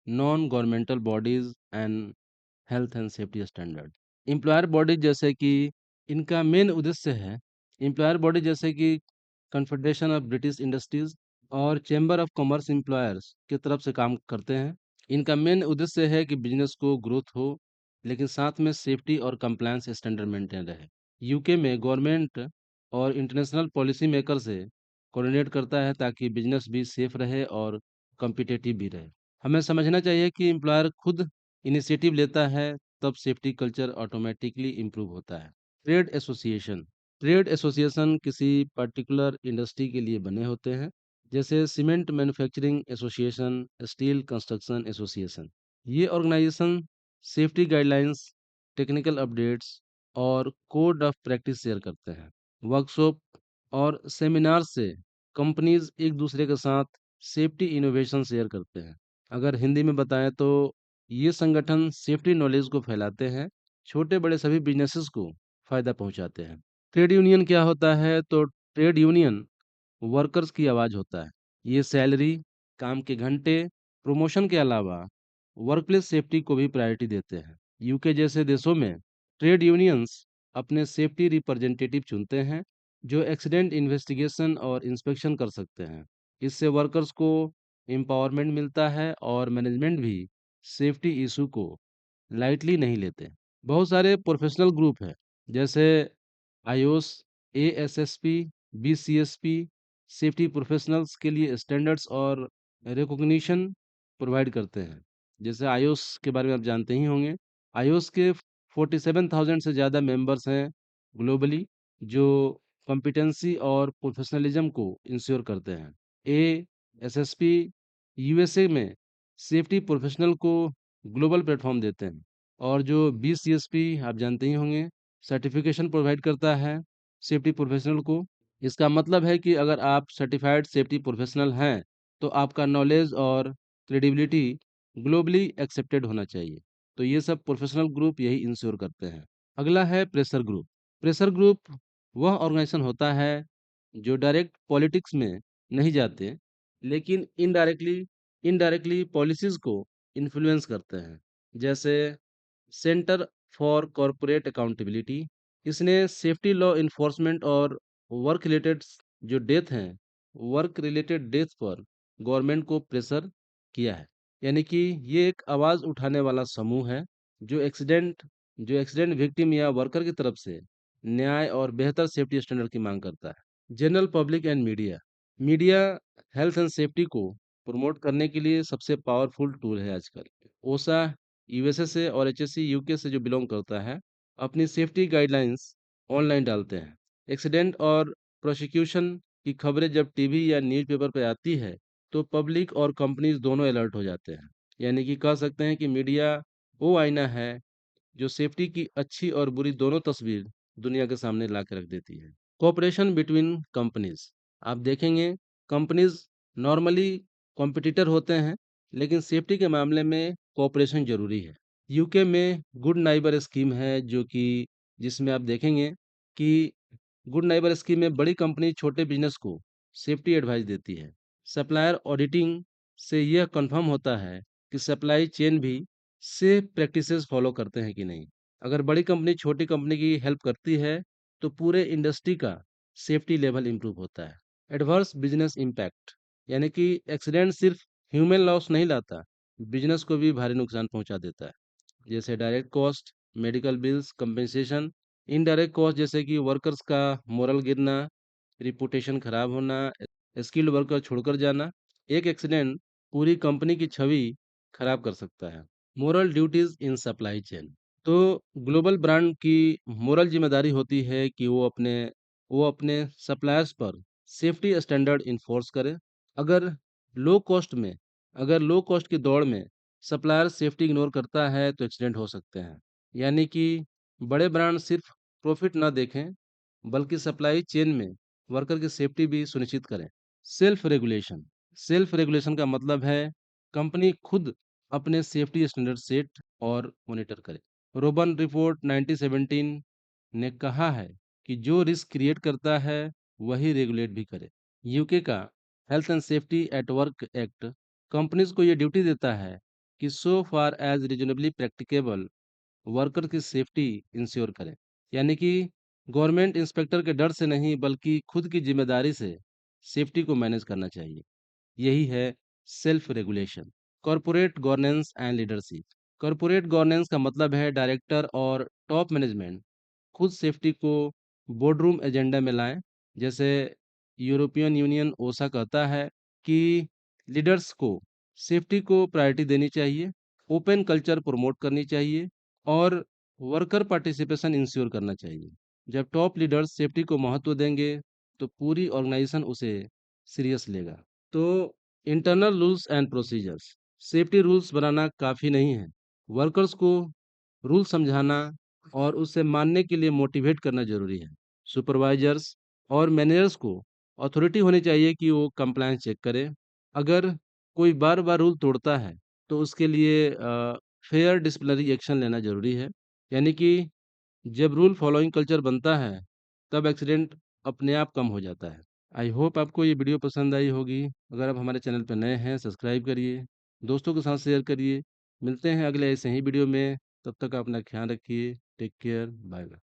Non governmental bodies and health and safety standard. Employer body जैसे कि इनका main उद्देश्य है, एम्प्लॉयर बॉडी जैसे कि कन्फेडरेशन ऑफ ब्रिटिश इंडस्ट्रीज और चैम्बर ऑफ कॉमर्स एम्प्लॉयर्स की तरफ से काम करते हैं। इनका मेन उद्देश्य है कि बिजनेस को ग्रोथ हो, लेकिन साथ में सेफ्टी और कंप्लायंस स्टैंडर्ड मेंटेन रहे। यूके में गवर्नमेंट और इंटरनेशनल पॉलिसी मेकर से कोऑर्डिनेट करता है ताकि बिजनेस भी सेफ रहे और कॉम्पिटिटिव भी रहे। हमें समझना चाहिए कि एम्प्लॉयर खुद इनिशिएटिव लेता है, तब सेफ्टी कल्चर ऑटोमेटिकली इम्प्रूव होता है। ट्रेड एसोसिएशन किसी पर्टिकुलर इंडस्ट्री के लिए बने होते हैं, जैसे cement manufacturing association, steel construction association. ये organisation safety guidelines, technical updates और कोड ऑफ प्रैक्टिस शेयर करते हैं। वर्कशॉप और सेमिनार से कंपनीज एक दूसरे के साथ सेफ्टी इनोवेशन शेयर करते हैं। अगर हिंदी में बताएं तो ये संगठन सेफ्टी नॉलेज को फैलाते हैं, छोटे बड़े सभी बिजनेसेस को फायदा पहुंचाते हैं। ट्रेड यूनियन क्या होता है? तो ट्रेड यूनियन वर्कर्स की आवाज़ होता है। ये सैलरी, काम के घंटे, प्रमोशन के अलावा वर्कप्लेस सेफ्टी को भी प्रायोरिटी देते हैं। यूके जैसे देशों में ट्रेड यूनियंस अपने सेफ्टी रिप्रेजेंटेटिव चुनते हैं, जो एक्सीडेंट इन्वेस्टिगेशन और इंस्पेक्शन कर सकते हैं। इससे वर्कर्स को एम्पावरमेंट मिलता है और मैनेजमेंट भी सेफ्टी इशू को लाइटली नहीं लेते। बहुत सारे प्रोफेशनल ग्रुप हैं, जैसे आईओस, एएसएसपी, बीसीएसपी सेफ्टी प्रोफेशनल्स के लिए स्टैंडर्ड्स और रिकॉग्निशन प्रोवाइड करते हैं। जैसे आईओस के बारे में आप जानते ही होंगे। आईओस के 47,000 से ज़्यादा मेंबर्स हैं ग्लोबली, जो कॉम्पिटेंसी और प्रोफेशनलिज्म को इंश्योर करते हैं। एएसएसपी यूएसए में सेफ्टी प्रोफेशनल को ग्लोबल प्लेटफॉर्म देते हैं, और जो बीसीएसपी आप जानते ही होंगे, सर्टिफिकेशन प्रोवाइड करता है सेफ्टी प्रोफेशनल को। इसका मतलब है कि अगर आप सर्टिफाइड सेफ्टी प्रोफेशनल हैं, तो आपका नॉलेज और क्रेडिबिलिटी ग्लोबली एक्सेप्टेड होना चाहिए। तो ये सब प्रोफेशनल ग्रुप यही इंश्योर करते हैं। अगला है प्रेशर ग्रुप। प्रेशर ग्रुप वह ऑर्गेनाइजेशन होता है जो डायरेक्ट पॉलिटिक्स में नहीं जाते, लेकिन इनडायरेक्टली पॉलिसीज को इन्फ्लुएंस करते हैं। जैसे सेंटर फॉर कॉरपोरेट अकाउंटेबिलिटी, इसने सेफ्टी लॉ इन्फोर्समेंट और वर्क रिलेटेड जो डेथ हैं वर्क रिलेटेड डेथ पर गवर्नमेंट को प्रेशर किया है। यानी कि ये एक आवाज़ उठाने वाला समूह है जो एक्सीडेंट विक्टिम या वर्कर की तरफ से न्याय और बेहतर सेफ्टी स्टैंडर्ड की मांग करता है। General public and media media health and safety को प्रमोट करने के लिए सबसे पावरफुल टूल है आजकल। ओसा यूएसए से और एचएससी यूके से जो बिलोंग करता है, अपनी सेफ्टी गाइडलाइंस ऑनलाइन डालते हैं। एक्सीडेंट और प्रोसिक्यूशन की खबरें जब टीवी या न्यूज़पेपर पे आती है, तो पब्लिक और कंपनीज दोनों अलर्ट हो जाते हैं। यानी कि कह सकते हैं कि मीडिया वो आईना है जो सेफ्टी की अच्छी और बुरी दोनों तस्वीर दुनिया के सामने ला के रख देती है। कोऑपरेशन बिटवीन कंपनीज, आप देखेंगे कंपनीज नॉर्मली कॉम्पिटिटर होते हैं, लेकिन सेफ्टी के मामले में कोऑपरेशन जरूरी है। यूके में गुड नाइबर स्कीम है, जो कि जिसमें आप देखेंगे कि गुड नाइबर स्कीम में बड़ी कंपनी छोटे बिजनेस को सेफ्टी एडवाइस देती है। सप्लायर ऑडिटिंग से यह कंफर्म होता है कि सप्लाई चेन भी सेफ प्रैक्टिसेस फॉलो करते हैं कि नहीं। अगर बड़ी कंपनी छोटी कंपनी की हेल्प करती है, तो पूरे इंडस्ट्री का सेफ्टी लेवल इंप्रूव होता है। एडवर्स बिजनेस इम्पैक्ट, यानी कि एक्सीडेंट सिर्फ ह्यूमन लॉस नहीं लाता, बिजनेस को भी भारी नुकसान पहुंचा देता है। जैसे direct cost, medical bills, compensation. Indirect cost जैसे कि वर्कर्स का मोरल गिरना, रिपुटेशन खराब होना, स्किल्ड वर्कर छोड़कर जाना। एक एक्सीडेंट पूरी कंपनी की छवि खराब कर सकता है। Moral duties in supply chain, तो ग्लोबल ब्रांड की मोरल जिम्मेदारी होती है कि वो अपने सप्लायर्स पर सेफ्टी स्टैंडर्ड इन्फोर्स करे। अगर लो कॉस्ट में अगर लो कॉस्ट की दौड़ में सप्लायर सेफ्टी इग्नोर करता है, तो एक्सीडेंट हो सकते हैं। यानी कि बड़े ब्रांड सिर्फ प्रॉफिट ना देखें, बल्कि सप्लाई चेन में वर्कर की सेफ्टी भी सुनिश्चित करें। सेल्फ रेगुलेशन का मतलब है कंपनी खुद अपने सेफ्टी स्टैंडर्ड सेट और मॉनिटर करे। रोबन रिपोर्ट 1917 ने कहा है कि जो रिस्क क्रिएट करता है, वही रेगुलेट भी करे। यूके का health and safety at work act companies को ये ड्यूटी देता है कि so far as reasonably practicable worker की सेफ्टी इंश्योर करें। यानी कि गवर्नमेंट इंस्पेक्टर के डर से नहीं बल्कि खुद की जिम्मेदारी से सेफ्टी को मैनेज करना चाहिए। यही है self regulation. Corporate governance and leadership. Corporate governance का मतलब है डायरेक्टर और टॉप मैनेजमेंट खुद सेफ्टी को बोर्डरूम एजेंडा में लाएं। जैसे यूरोपियन यूनियन ओसा कहता है कि लीडर्स को सेफ्टी को प्रायोरिटी देनी चाहिए, ओपन कल्चर प्रमोट करनी चाहिए और वर्कर पार्टिसिपेशन इंश्योर करना चाहिए। जब टॉप लीडर्स सेफ्टी को महत्व देंगे तो पूरी ऑर्गेनाइजेशन उसे सीरियस लेगा। तो internal rules and procedures. Safety rules बनाना काफ़ी नहीं है, वर्कर्स को रूल समझाना और उसे मानने के लिए मोटिवेट करना ज़रूरी है। सुपरवाइजर्स और मैनेजर्स को अथॉरिटी होनी चाहिए कि वो कंप्लायंस चेक करें। अगर कोई बार-बार रूल तोड़ता है, तो उसके लिए फेयर डिसिप्लिनरी एक्शन लेना ज़रूरी है। यानी कि जब रूल फॉलोइंग कल्चर बनता है, तब एक्सीडेंट अपने आप कम हो जाता है। आई होप आपको ये वीडियो पसंद आई होगी। अगर आप हमारे चैनल पर नए हैं, सब्सक्राइब करिए, दोस्तों के साथ शेयर करिए। मिलते हैं अगले ऐसे ही वीडियो में, तब तक अपना ख्याल रखिए। Take care, bye bye.